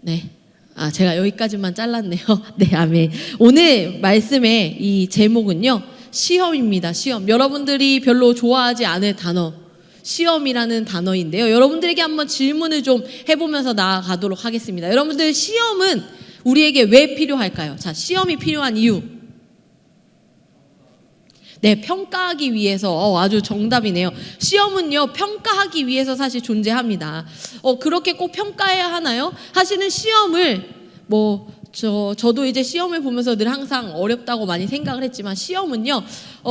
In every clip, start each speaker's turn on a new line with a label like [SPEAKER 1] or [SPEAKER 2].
[SPEAKER 1] 네. 제가 여기까지만 잘랐네요. 네, 아멘. 오늘 말씀의 이 제목은요, 시험입니다. 시험. 여러분들이 별로 좋아하지 않을 단어, 시험이라는 단어인데요. 여러분들에게 한번 질문을 좀 해보면서 나아가도록 하겠습니다. 여러분들, 시험은 우리에게 왜 필요할까요? 자, 시험이 필요한 이유. 네, 평가하기 위해서. 아주 정답이네요. 시험은요, 평가하기 위해서 사실 존재합니다. 그렇게 꼭 평가해야 하나요? 사실은 시험을 저도 이제 시험을 보면서 늘 항상 어렵다고 많이 생각을 했지만, 시험은요,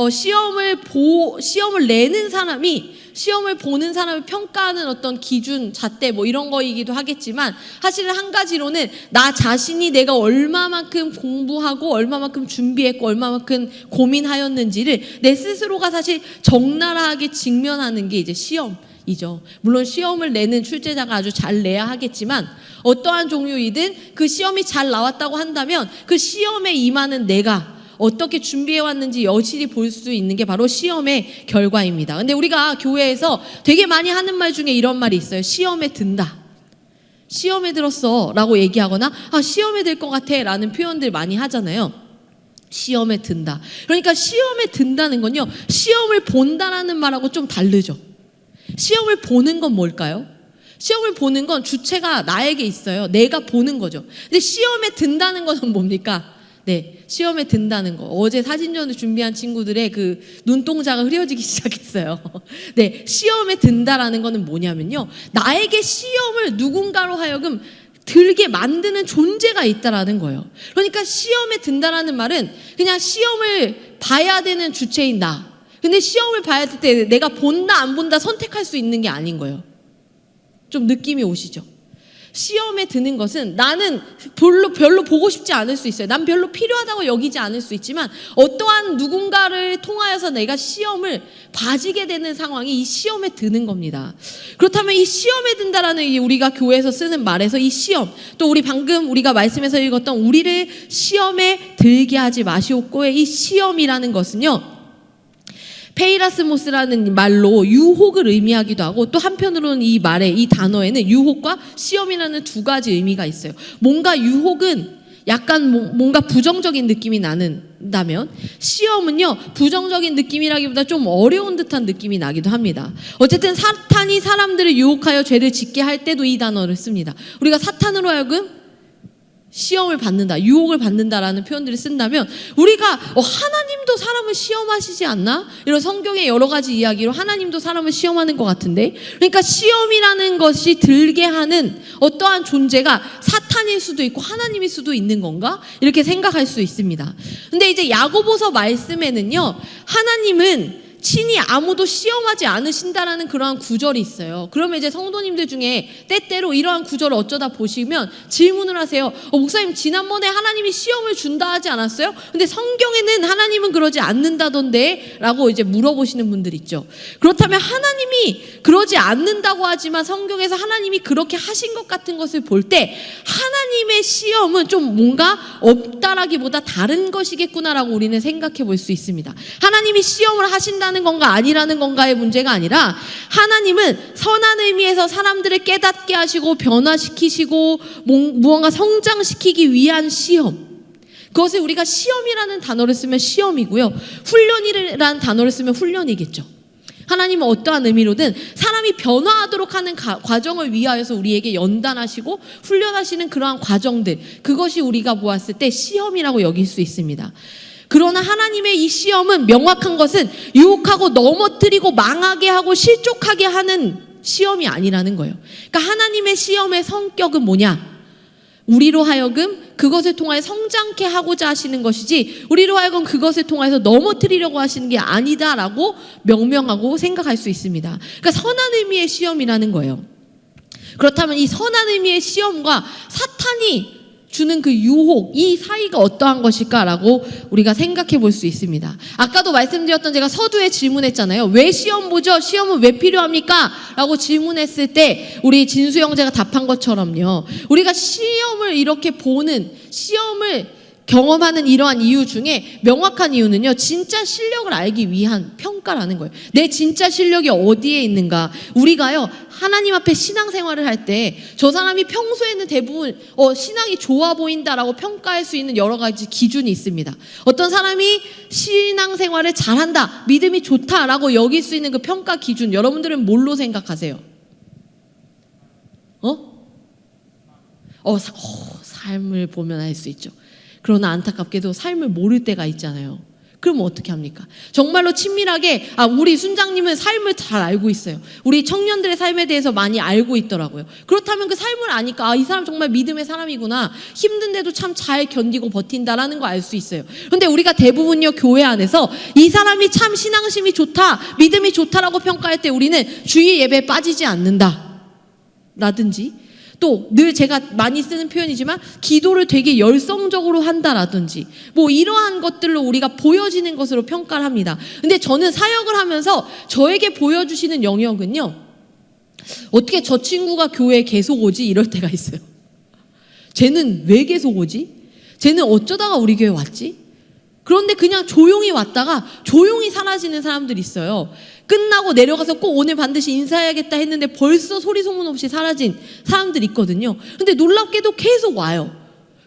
[SPEAKER 1] 시험을 내는 사람이, 시험을 보는 사람을 평가하는 어떤 기준, 잣대 이런 거이기도 하겠지만, 사실은 한 가지로는 나 자신이 내가 얼마만큼 공부하고 얼마만큼 준비했고 얼마만큼 고민하였는지를 내 스스로가 사실 적나라하게 직면하는 게 이제 시험이죠. 물론 시험을 내는 출제자가 아주 잘 내야 하겠지만, 어떠한 종류이든 그 시험이 잘 나왔다고 한다면 그 시험에 임하는 내가 어떻게 준비해왔는지 여실히 볼 수 있는 게 바로 시험의 결과입니다. 근데 우리가 교회에서 되게 많이 하는 말 중에 이런 말이 있어요. 시험에 든다. 시험에 들었어 라고 얘기하거나, 시험에 들 것 같아 라는 표현들 많이 하잖아요. 시험에 든다. 그러니까 시험에 든다는 건요, 시험을 본다라는 말하고 좀 다르죠. 시험을 보는 건 뭘까요? 시험을 보는 건 주체가 나에게 있어요. 내가 보는 거죠. 근데 시험에 든다는 것은 뭡니까? 네, 시험에 든다는 거. 어제 사진전을 준비한 친구들의 그 눈동자가 흐려지기 시작했어요. 네, 시험에 든다라는 거는 뭐냐면요, 나에게 시험을 누군가로 하여금 들게 만드는 존재가 있다라는 거예요. 그러니까 시험에 든다라는 말은 그냥 시험을 봐야 되는 주체인 나. 근데 시험을 봐야 될 때 내가 본다 안 본다 선택할 수 있는 게 아닌 거예요. 좀 느낌이 오시죠? 시험에 드는 것은 나는 별로 보고 싶지 않을 수 있어요. 난 별로 필요하다고 여기지 않을 수 있지만, 어떠한 누군가를 통하여서 내가 시험을 봐지게 되는 상황이 이 시험에 드는 겁니다. 그렇다면 이 시험에 든다라는 이 우리가 교회에서 쓰는 말에서 이 시험, 또 우리 방금 우리가 말씀에서 읽었던 우리를 시험에 들게 하지 마시옵고의 이 시험이라는 것은요, 페이라스모스라는 말로 유혹을 의미하기도 하고, 또 한편으로는 이 말에, 이 단어에는 유혹과 시험이라는 두 가지 의미가 있어요. 뭔가 유혹은 약간 뭔가 부정적인 느낌이 나는다면, 시험은요, 부정적인 느낌이라기보다 좀 어려운 듯한 느낌이 나기도 합니다. 어쨌든 사탄이 사람들을 유혹하여 죄를 짓게 할 때도 이 단어를 씁니다. 우리가 사탄으로 하여금 시험을 받는다, 유혹을 받는다라는 표현들을 쓴다면, 우리가 하나님도 사람을 시험하시지 않나? 이런 성경의 여러 가지 이야기로 하나님도 사람을 시험하는 것 같은데, 그러니까 시험이라는 것이 들게 하는 어떠한 존재가 사탄일 수도 있고 하나님일 수도 있는 건가? 이렇게 생각할 수 있습니다. 근데 이제 야고보서 말씀에는요, 하나님은 친히 아무도 시험하지 않으신다라는 그러한 구절이 있어요. 그러면 이제 성도님들 중에 때때로 이러한 구절을 어쩌다 보시면 질문을 하세요. 목사님, 지난번에 하나님이 시험을 준다 하지 않았어요? 근데 성경에는 하나님은 그러지 않는다던데 라고 이제 물어보시는 분들 있죠. 그렇다면 하나님이 그러지 않는다고 하지만 성경에서 하나님이 그렇게 하신 것 같은 것을 볼 때, 하나님의 시험은 좀 뭔가 없다라기보다 다른 것이겠구나라고 우리는 생각해 볼 수 있습니다. 하나님이 시험을 하신다는 건가 아니라는 건가의 문제가 아니라, 하나님은 선한 의미에서 사람들을 깨닫게 하시고 변화시키시고 무언가 성장시키기 위한 시험, 그것을 우리가 시험이라는 단어를 쓰면 시험이고요, 훈련이라는 단어를 쓰면 훈련이겠죠. 하나님은 어떠한 의미로든 사람이 변화하도록 하는 과정을 위하여서 우리에게 연단하시고 훈련하시는 그러한 과정들, 그것이 우리가 보았을 때 시험이라고 여길 수 있습니다. 그러나 하나님의 이 시험은 명확한 것은 유혹하고 넘어뜨리고 망하게 하고 실족하게 하는 시험이 아니라는 거예요. 그러니까 하나님의 시험의 성격은 뭐냐? 우리로 하여금 그것을 통하여 성장케 하고자 하시는 것이지, 우리로 하여금 그것을 통해서 넘어뜨리려고 하시는 게 아니다라고 명명하고 생각할 수 있습니다. 그러니까 선한 의미의 시험이라는 거예요. 그렇다면 이 선한 의미의 시험과 사탄이 주는 그 유혹, 이 사이가 어떠한 것일까라고 우리가 생각해 볼 수 있습니다. 아까도 말씀드렸던, 제가 서두에 질문했잖아요. 왜 시험 보죠? 시험은 왜 필요합니까? 라고 질문했을 때 우리 진수 형제가 답한 것처럼요, 우리가 시험을 이렇게 보는, 시험을 경험하는 이러한 이유 중에 명확한 이유는요, 진짜 실력을 알기 위한 평가라는 거예요. 내 진짜 실력이 어디에 있는가. 우리가요, 하나님 앞에 신앙생활을 할 때 저 사람이 평소에는 대부분 신앙이 좋아 보인다라고 평가할 수 있는 여러 가지 기준이 있습니다. 어떤 사람이 신앙생활을 잘한다, 믿음이 좋다라고 여길 수 있는 그 평가 기준, 여러분들은 뭘로 생각하세요? 삶을 보면 알 수 있죠. 그러나 안타깝게도 삶을 모를 때가 있잖아요. 그럼 어떻게 합니까? 정말로 친밀하게, 우리 순장님은 삶을 잘 알고 있어요. 우리 청년들의 삶에 대해서 많이 알고 있더라고요. 그렇다면 그 삶을 아니까 이 사람 정말 믿음의 사람이구나, 힘든데도 참 잘 견디고 버틴다라는 거 알 수 있어요. 그런데 우리가 대부분요, 교회 안에서 이 사람이 참 신앙심이 좋다, 믿음이 좋다라고 평가할 때 우리는 주일 예배에 빠지지 않는다 라든지, 또 늘 제가 많이 쓰는 표현이지만 기도를 되게 열성적으로 한다라든지, 뭐 이러한 것들로 우리가 보여지는 것으로 평가를 합니다. 근데 저는 사역을 하면서 저에게 보여주시는 영역은요, 어떻게 저 친구가 교회에 계속 오지? 이럴 때가 있어요. 쟤는 왜 계속 오지? 쟤는 어쩌다가 우리 교회 왔지? 그런데 그냥 조용히 왔다가 조용히 사라지는 사람들이 있어요. 끝나고 내려가서 꼭 오늘 반드시 인사해야겠다 했는데 벌써 소리 소문 없이 사라진 사람들이 있거든요. 근데 놀랍게도 계속 와요.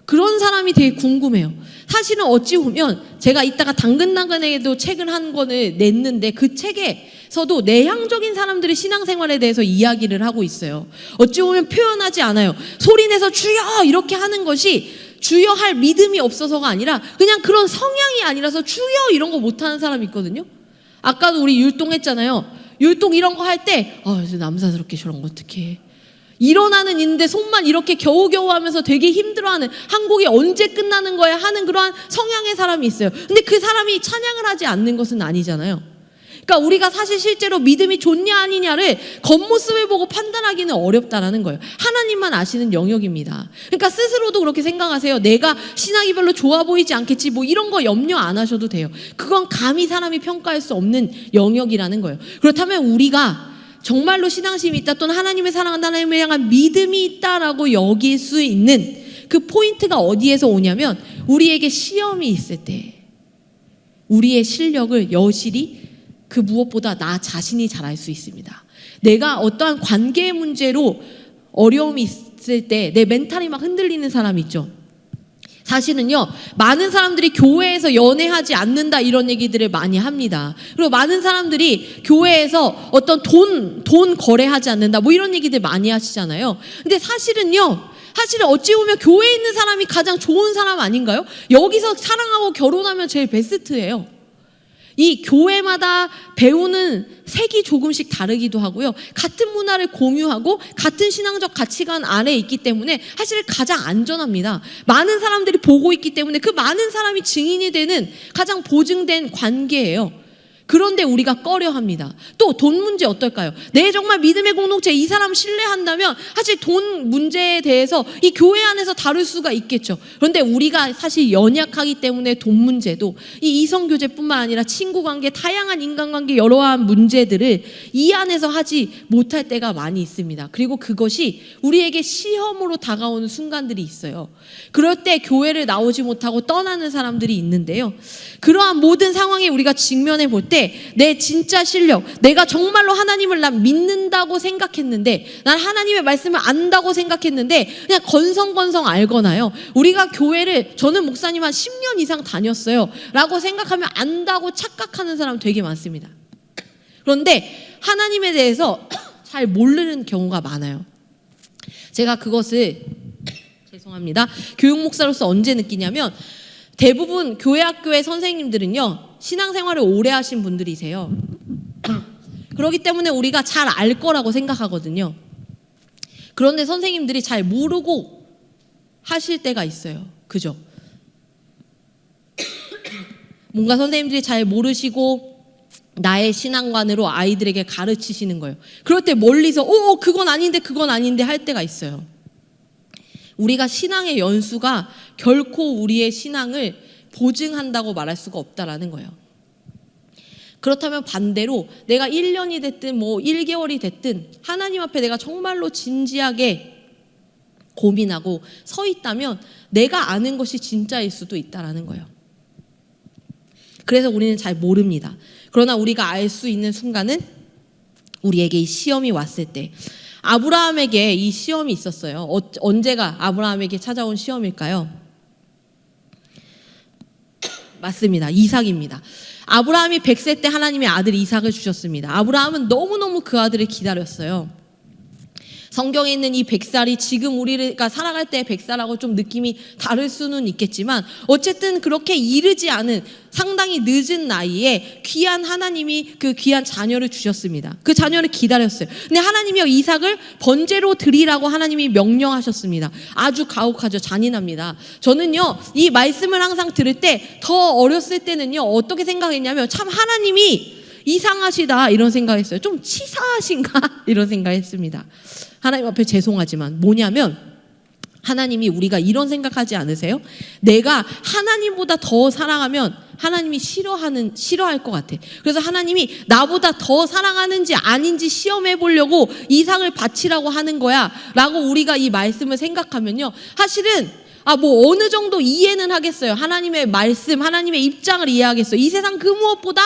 [SPEAKER 1] 그런 사람이 되게 궁금해요. 사실은 어찌 보면 제가 이따가 당근당근에도 책을 한 권을 냈는데 그 책에서도 내향적인 사람들의 신앙생활에 대해서 이야기를 하고 있어요. 어찌 보면 표현하지 않아요. 소리내서 주여 이렇게 하는 것이 주여 할 믿음이 없어서가 아니라 그냥 그런 성향이 아니라서 주여 이런 거 못하는 사람이 있거든요. 아까도 우리 율동했잖아요. 율동 이런 거 할 때 남사스럽게 저런 거 어떻게 해. 일어나는 있는데 손만 이렇게 겨우겨우 하면서 되게 힘들어하는, 한 곡이 언제 끝나는 거야 하는 그러한 성향의 사람이 있어요. 근데 그 사람이 찬양을 하지 않는 것은 아니잖아요. 그러니까 우리가 사실 실제로 믿음이 좋냐 아니냐를 겉모습을 보고 판단하기는 어렵다라는 거예요. 하나님만 아시는 영역입니다. 그러니까 스스로도 그렇게 생각하세요. 내가 신앙이 별로 좋아 보이지 않겠지, 뭐 이런 거 염려 안 하셔도 돼요. 그건 감히 사람이 평가할 수 없는 영역이라는 거예요. 그렇다면 우리가 정말로 신앙심이 있다, 또는 하나님을 사랑한다, 하나님을 향한 믿음이 있다라고 여길 수 있는 그 포인트가 어디에서 오냐면, 우리에게 시험이 있을 때 우리의 실력을 여실히 그 무엇보다 나 자신이 잘 알 수 있습니다. 내가 어떠한 관계 문제로 어려움이 있을 때 내 멘탈이 막 흔들리는 사람 있죠. 사실은요, 많은 사람들이 교회에서 연애하지 않는다 이런 얘기들을 많이 합니다. 그리고 많은 사람들이 교회에서 어떤 돈 거래하지 않는다 뭐 이런 얘기들 많이 하시잖아요. 근데 사실은 어찌 보면 교회에 있는 사람이 가장 좋은 사람 아닌가요? 여기서 사랑하고 결혼하면 제일 베스트예요. 이 교회마다 배우는 색이 조금씩 다르기도 하고요. 같은 문화를 공유하고 같은 신앙적 가치관 안에 있기 때문에 사실 가장 안전합니다. 많은 사람들이 보고 있기 때문에 그 많은 사람이 증인이 되는 가장 보증된 관계예요. 그런데 우리가 꺼려합니다. 또 돈 문제 어떨까요? 내 정말 믿음의 공동체, 이 사람 신뢰한다면 사실 돈 문제에 대해서 이 교회 안에서 다룰 수가 있겠죠. 그런데 우리가 사실 연약하기 때문에 돈 문제도, 이 이성교제뿐만 아니라 친구관계, 다양한 인간관계 여러한 문제들을 이 안에서 하지 못할 때가 많이 있습니다. 그리고 그것이 우리에게 시험으로 다가오는 순간들이 있어요. 그럴 때 교회를 나오지 못하고 떠나는 사람들이 있는데요. 그러한 모든 상황에 우리가 직면해 볼 때 내 진짜 실력, 내가 정말로 하나님을 난 믿는다고 생각했는데, 난 하나님의 말씀을 안다고 생각했는데 그냥 건성건성 알거나요, 우리가 교회를, 저는 목사님 한 10년 이상 다녔어요 라고 생각하면 안다고 착각하는 사람 되게 많습니다. 그런데 하나님에 대해서 잘 모르는 경우가 많아요. 제가 그것을 죄송합니다, 교육 목사로서 언제 느끼냐면, 대부분 교회 학교의 선생님들은요, 신앙생활을 오래 하신 분들이세요. 그렇기 때문에 우리가 잘 알 거라고 생각하거든요. 그런데 선생님들이 잘 모르고 하실 때가 있어요. 그죠? 뭔가 선생님들이 잘 모르시고 나의 신앙관으로 아이들에게 가르치시는 거예요. 그럴 때 멀리서 그건 아닌데 할 때가 있어요. 우리가 신앙의 연수가 결코 우리의 신앙을 보증한다고 말할 수가 없다라는 거예요. 그렇다면 반대로 내가 1년이 됐든 뭐 1개월이 됐든 하나님 앞에 내가 정말로 진지하게 고민하고 서 있다면 내가 아는 것이 진짜일 수도 있다라는 거예요. 그래서 우리는 잘 모릅니다. 그러나 우리가 알 수 있는 순간은 우리에게 이 시험이 왔을 때, 아브라함에게 이 시험이 있었어요. 언제가 아브라함에게 찾아온 시험일까요? 맞습니다. 이삭입니다. 아브라함이 100세 때 하나님의 아들 이삭을 주셨습니다. 아브라함은 너무너무 그 아들을 기다렸어요. 성경에 있는 이 100살이 지금 우리가 살아갈 때의 100살하고 좀 느낌이 다를 수는 있겠지만 어쨌든 그렇게 이르지 않은 상당히 늦은 나이에 귀한 하나님이 그 귀한 자녀를 주셨습니다. 그 자녀를 기다렸어요. 근데 하나님이 이삭을 번제로 드리라고 하나님이 명령하셨습니다. 아주 가혹하죠. 잔인합니다. 저는요, 이 말씀을 항상 들을 때 더 어렸을 때는요, 어떻게 생각했냐면 참 하나님이 이상하시다 이런 생각했어요. 좀 치사하신가 이런 생각했습니다. 하나님 앞에 죄송하지만 뭐냐면 하나님이 우리가 이런 생각하지 않으세요? 내가 하나님보다 더 사랑하면 하나님이 싫어할 것 같아. 그래서 하나님이 나보다 더 사랑하는지 아닌지 시험해 보려고 이삭을 바치라고 하는 거야 라고 우리가 이 말씀을 생각하면요, 사실은 뭐 어느 정도 이해는 하겠어요. 하나님의 말씀, 하나님의 입장을 이해하겠어요. 이 세상 그 무엇보다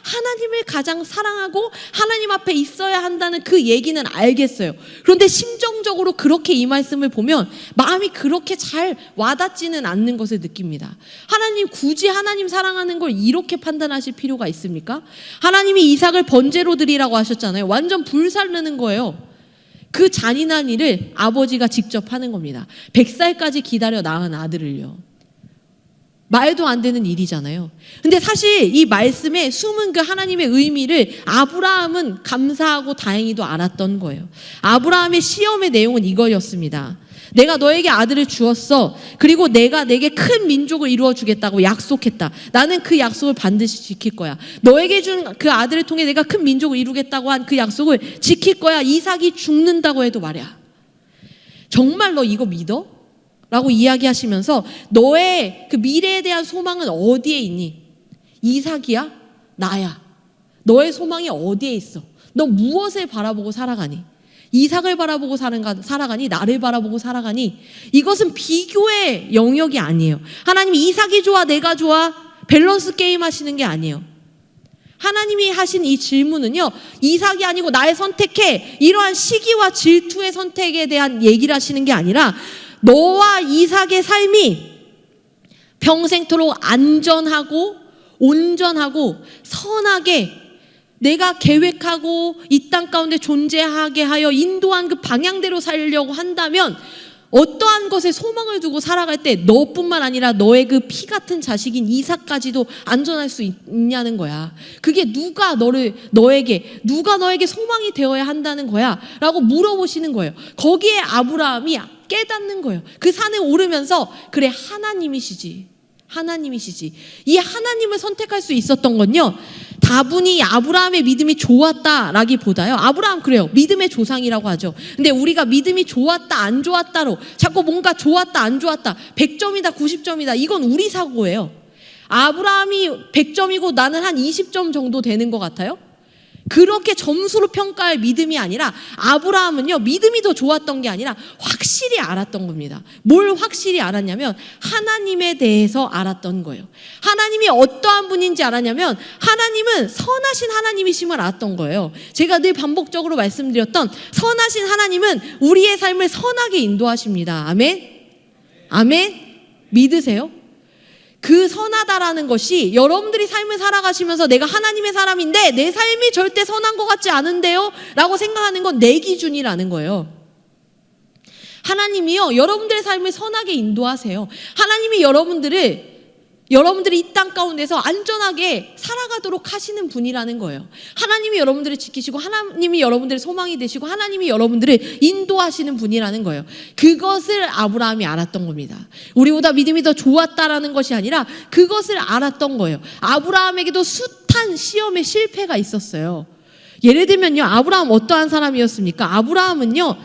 [SPEAKER 1] 하나님을 가장 사랑하고 하나님 앞에 있어야 한다는 그 얘기는 알겠어요. 그런데 심정적으로 그렇게 이 말씀을 보면 마음이 그렇게 잘 와닿지는 않는 것을 느낍니다. 하나님, 굳이 하나님 사랑하는 걸 이렇게 판단하실 필요가 있습니까? 하나님이 이삭을 번제로 드리라고 하셨잖아요. 완전 불살르는 거예요. 그 잔인한 일을 아버지가 직접 하는 겁니다. 100살까지 기다려 낳은 아들을요. 말도 안 되는 일이잖아요. 근데 사실 이 말씀에 숨은 그 하나님의 의미를 아브라함은 감사하고 다행히도 알았던 거예요. 아브라함의 시험의 내용은 이거였습니다. 내가 너에게 아들을 주었어. 그리고 내가 내게 큰 민족을 이루어 주겠다고 약속했다. 나는 그 약속을 반드시 지킬 거야. 너에게 준 그 아들을 통해 내가 큰 민족을 이루겠다고 한 그 약속을 지킬 거야. 이삭이 죽는다고 해도 말이야. 정말 너 이거 믿어? 라고 이야기하시면서 너의 그 미래에 대한 소망은 어디에 있니? 이삭이야? 나야. 너의 소망이 어디에 있어? 너 무엇을 바라보고 살아가니? 이삭을 바라보고 살아가니? 나를 바라보고 살아가니? 이것은 비교의 영역이 아니에요. 하나님이 이삭이 좋아, 내가 좋아, 밸런스 게임 하시는 게 아니에요. 하나님이 하신 이 질문은요, 이삭이 아니고 나의 선택해, 이러한 시기와 질투의 선택에 대한 얘기를 하시는 게 아니라 너와 이삭의 삶이 평생토록 안전하고 온전하고 선하게 내가 계획하고 이 땅 가운데 존재하게 하여 인도한 그 방향대로 살려고 한다면 어떠한 것에 소망을 두고 살아갈 때 너뿐만 아니라 너의 그 피 같은 자식인 이삭까지도 안전할 수 있냐는 거야. 그게 누가 너에게 소망이 되어야 한다는 거야 라고 물어보시는 거예요. 거기에 아브라함이 깨닫는 거예요. 그 산에 오르면서 그래, 하나님이시지. 이 하나님을 선택할 수 있었던 건요, 다분히 아브라함의 믿음이 좋았다라기보다요, 아브라함 그래요, 믿음의 조상이라고 하죠. 근데 우리가 믿음이 좋았다 안 좋았다로 자꾸 뭔가 좋았다 안 좋았다, 100점이다 90점이다, 이건 우리 사고예요. 아브라함이 100점이고 나는 한 20점 정도 되는 것 같아요. 그렇게 점수로 평가할 믿음이 아니라 아브라함은요, 믿음이 더 좋았던 게 아니라 확실히 알았던 겁니다. 뭘 확실히 알았냐면 하나님에 대해서 알았던 거예요. 하나님이 어떠한 분인지 알았냐면 하나님은 선하신 하나님이심을 알았던 거예요. 제가 늘 반복적으로 말씀드렸던 선하신 하나님은 우리의 삶을 선하게 인도하십니다. 아멘? 아멘? 믿으세요? 그 선하다라는 것이 여러분들이 삶을 살아가시면서 내가 하나님의 사람인데 내 삶이 절대 선한 것 같지 않은데요? 라고 생각하는 건 내 기준이라는 거예요. 하나님이요, 여러분들의 삶을 선하게 인도하세요. 하나님이 여러분들이 이 땅 가운데서 안전하게 살아가도록 하시는 분이라는 거예요. 하나님이 여러분들을 지키시고 하나님이 여러분들의 소망이 되시고 하나님이 여러분들을 인도하시는 분이라는 거예요. 그것을 아브라함이 알았던 겁니다. 우리보다 믿음이 더 좋았다라는 것이 아니라 그것을 알았던 거예요. 아브라함에게도 숱한 시험의 실패가 있었어요. 예를 들면요, 아브라함 어떠한 사람이었습니까? 아브라함은요,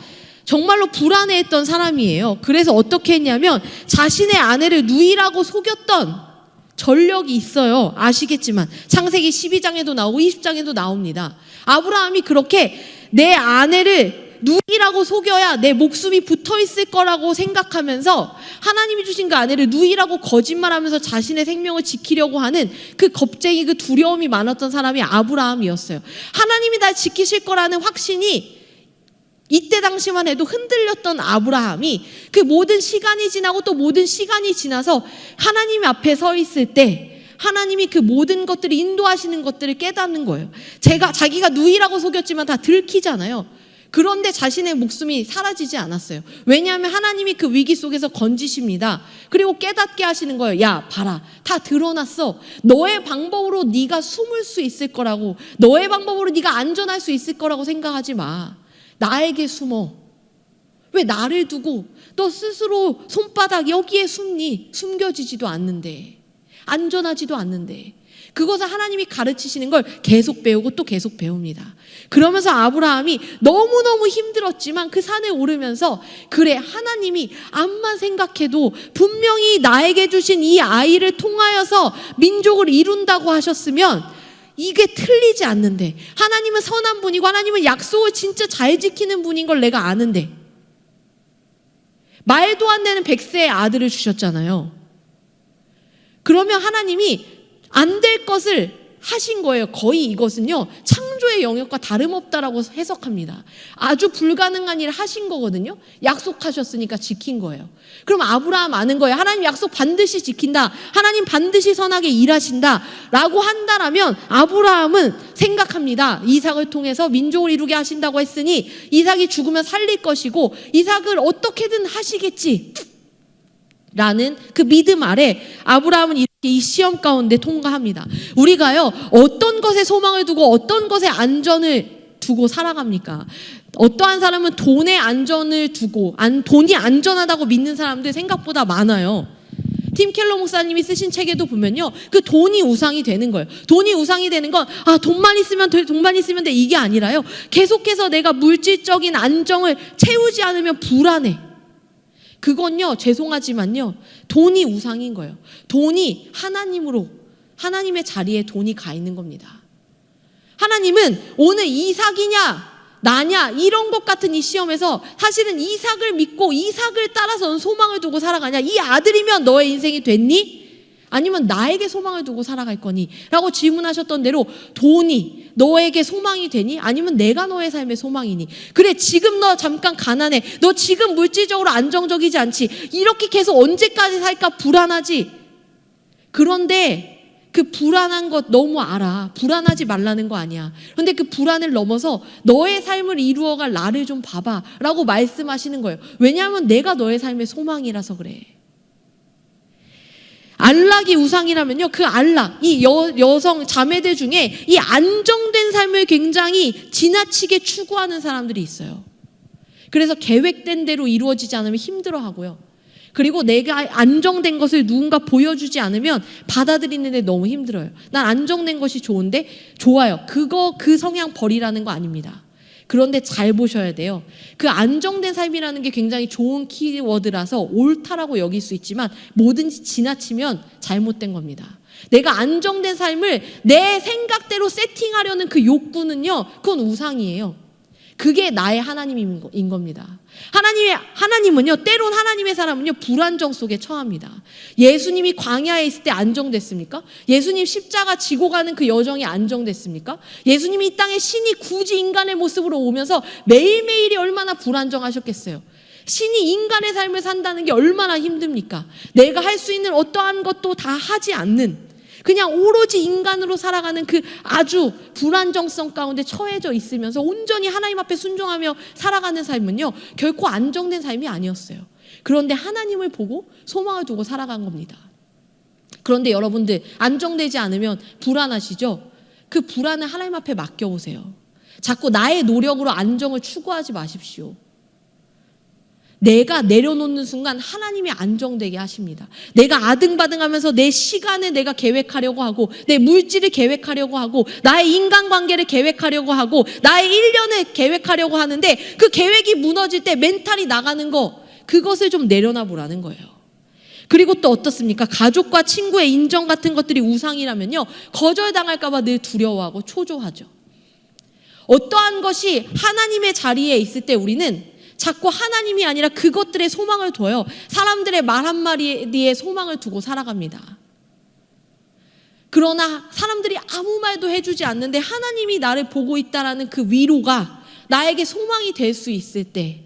[SPEAKER 1] 정말로 불안해했던 사람이에요. 그래서 어떻게 했냐면 자신의 아내를 누이라고 속였던 전력이 있어요. 아시겠지만 창세기 12장에도 나오고 20장에도 나옵니다. 아브라함이 그렇게 내 아내를 누이라고 속여야 내 목숨이 붙어있을 거라고 생각하면서 하나님이 주신 그 아내를 누이라고 거짓말하면서 자신의 생명을 지키려고 하는 그 겁쟁이, 그 두려움이 많았던 사람이 아브라함이었어요. 하나님이 날 지키실 거라는 확신이 이때 당시만 해도 흔들렸던 아브라함이 그 모든 시간이 지나고 또 모든 시간이 지나서 하나님 앞에 서 있을 때 하나님이 그 모든 것들을 인도하시는 것들을 깨닫는 거예요. 자기가 누이라고 속였지만 다 들키잖아요. 그런데 자신의 목숨이 사라지지 않았어요. 왜냐하면 하나님이 그 위기 속에서 건지십니다. 그리고 깨닫게 하시는 거예요. 야, 봐라, 다 드러났어. 너의 방법으로 네가 숨을 수 있을 거라고, 너의 방법으로 네가 안전할 수 있을 거라고 생각하지 마. 나에게 숨어. 왜 나를 두고 너 스스로 손바닥 여기에 숨니? 숨겨지지도 않는데, 안전하지도 않는데. 그것을 하나님이 가르치시는 걸 계속 배우고 또 계속 배웁니다. 그러면서 아브라함이 너무너무 힘들었지만 그 산에 오르면서 그래, 하나님이 암만 생각해도 분명히 나에게 주신 이 아이를 통하여서 민족을 이룬다고 하셨으면 이게 틀리지 않는데, 하나님은 선한 분이고 하나님은 약속을 진짜 잘 지키는 분인 걸 내가 아는데, 말도 안 되는 100세의 아들을 주셨잖아요. 그러면 하나님이 안 될 것을 하신 거예요. 거의 이것은요, 창조의 영역과 다름없다라고 해석합니다. 아주 불가능한 일을 하신 거거든요. 약속하셨으니까 지킨 거예요. 그럼 아브라함 아는 거예요. 하나님 약속 반드시 지킨다. 하나님 반드시 선하게 일하신다 라고 한다라면 아브라함은 생각합니다. 이삭을 통해서 민족을 이루게 하신다고 했으니 이삭이 죽으면 살릴 것이고 이삭을 어떻게든 하시겠지 라는 그 믿음 아래 아브라함은 이렇게 이 시험 가운데 통과합니다. 우리가요, 어떤 것에 소망을 두고 어떤 것에 안전을 두고 살아갑니까? 어떠한 사람은 돈에 안전을 두고 돈이 안전하다고 믿는 사람들 생각보다 많아요. 팀 켈러 목사님이 쓰신 책에도 보면요, 그 돈이 우상이 되는 거예요. 돈이 우상이 되는 건 돈만 있으면 돼, 돈만 있으면 돼, 이게 아니라요, 계속해서 내가 물질적인 안정을 채우지 않으면 불안해. 그건요, 죄송하지만요, 돈이 우상인 거예요. 돈이 하나님의 자리에 돈이 가 있는 겁니다. 하나님은 오늘 이삭이냐 나냐 이런 것 같은 이 시험에서 사실은 이삭을 믿고 이삭을 따라서 소망을 두고 살아가냐, 이 아들이면 너의 인생이 됐니? 아니면 나에게 소망을 두고 살아갈 거니? 라고 질문하셨던 대로 돈이 너에게 소망이 되니? 아니면 내가 너의 삶의 소망이니? 그래, 지금 너 잠깐 가난해, 너 지금 물질적으로 안정적이지 않지, 이렇게 계속 언제까지 살까 불안하지. 그런데 그 불안한 것 너무 알아. 불안하지 말라는 거 아니야. 그런데 그 불안을 넘어서 너의 삶을 이루어갈 나를 좀 봐봐 라고 말씀하시는 거예요. 왜냐하면 내가 너의 삶의 소망이라서 그래. 안락이 우상이라면요, 그 안락, 이 여성 자매들 중에 이 안정된 삶을 굉장히 지나치게 추구하는 사람들이 있어요. 그래서 계획된 대로 이루어지지 않으면 힘들어하고요. 그리고 내가 안정된 것을 누군가 보여주지 않으면 받아들이는데 너무 힘들어요. 난 안정된 것이 좋은데, 좋아요. 그 성향 버리라는 거 아닙니다. 그런데 잘 보셔야 돼요. 그 안정된 삶이라는 게 굉장히 좋은 키워드라서 옳다라고 여길 수 있지만 뭐든지 지나치면 잘못된 겁니다. 내가 안정된 삶을 내 생각대로 세팅하려는 그 욕구는요, 그건 우상이에요. 그게 나의 하나님인 겁니다. 하나님은요, 때론 하나님의 사람은요, 불안정 속에 처합니다. 예수님이 광야에 있을 때 안정됐습니까? 예수님 십자가 지고 가는 그 여정이 안정됐습니까? 예수님이 이 땅에 신이 굳이 인간의 모습으로 오면서 매일매일이 얼마나 불안정하셨겠어요. 신이 인간의 삶을 산다는 게 얼마나 힘듭니까? 내가 할 수 있는 어떠한 것도 다 하지 않는, 그냥 오로지 인간으로 살아가는 그 아주 불안정성 가운데 처해져 있으면서 온전히 하나님 앞에 순종하며 살아가는 삶은요, 결코 안정된 삶이 아니었어요. 그런데 하나님을 보고 소망을 두고 살아간 겁니다. 그런데 여러분들, 안정되지 않으면 불안하시죠? 그 불안을 하나님 앞에 맡겨보세요. 자꾸 나의 노력으로 안정을 추구하지 마십시오. 내가 내려놓는 순간 하나님이 안정되게 하십니다. 내가 아등바등하면서 내 시간을 내가 계획하려고 하고, 내 물질을 계획하려고 하고, 나의 인간관계를 계획하려고 하고, 나의 1년을 계획하려고 하는데 그 계획이 무너질 때 멘탈이 나가는 거, 그것을 좀 내려놔 보라는 거예요. 그리고 또 어떻습니까? 가족과 친구의 인정 같은 것들이 우상이라면요, 거절당할까 봐 늘 두려워하고 초조하죠. 어떠한 것이 하나님의 자리에 있을 때 우리는 자꾸 하나님이 아니라 그것들의 소망을 둬요. 사람들의 말 한마디에 소망을 두고 살아갑니다. 그러나 사람들이 아무 말도 해주지 않는데 하나님이 나를 보고 있다라는 그 위로가 나에게 소망이 될 수 있을 때,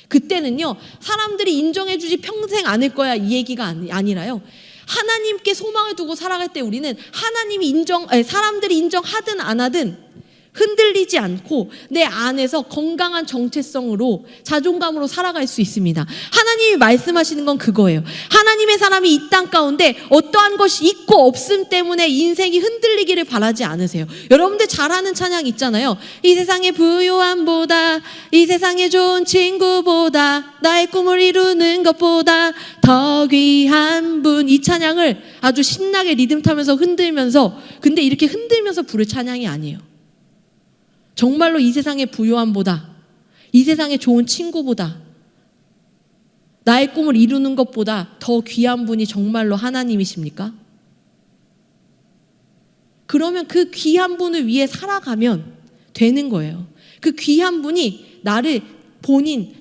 [SPEAKER 1] 그때는요, 사람들이 인정해주지 평생 않을 거야 이 얘기가 아니라요, 하나님께 소망을 두고 살아갈 때 우리는 하나님이 사람들이 인정하든 안 하든 흔들리지 않고 내 안에서 건강한 정체성으로, 자존감으로 살아갈 수 있습니다. 하나님이 말씀하시는 건 그거예요. 하나님의 사람이 이 땅 가운데 어떠한 것이 있고 없음 때문에 인생이 흔들리기를 바라지 않으세요. 여러분들 잘 아는 찬양 있잖아요. 이 세상의 부요함보다, 이 세상의 좋은 친구보다, 나의 꿈을 이루는 것보다 더 귀한 분. 이 찬양을 아주 신나게 리듬 타면서 흔들면서, 근데 이렇게 흔들면서 부를 찬양이 아니에요. 정말로 이 세상의 부요함보다, 이 세상의 좋은 친구보다, 나의 꿈을 이루는 것보다 더 귀한 분이 정말로 하나님이십니까? 그러면 그 귀한 분을 위해 살아가면 되는 거예요. 그 귀한 분이 나를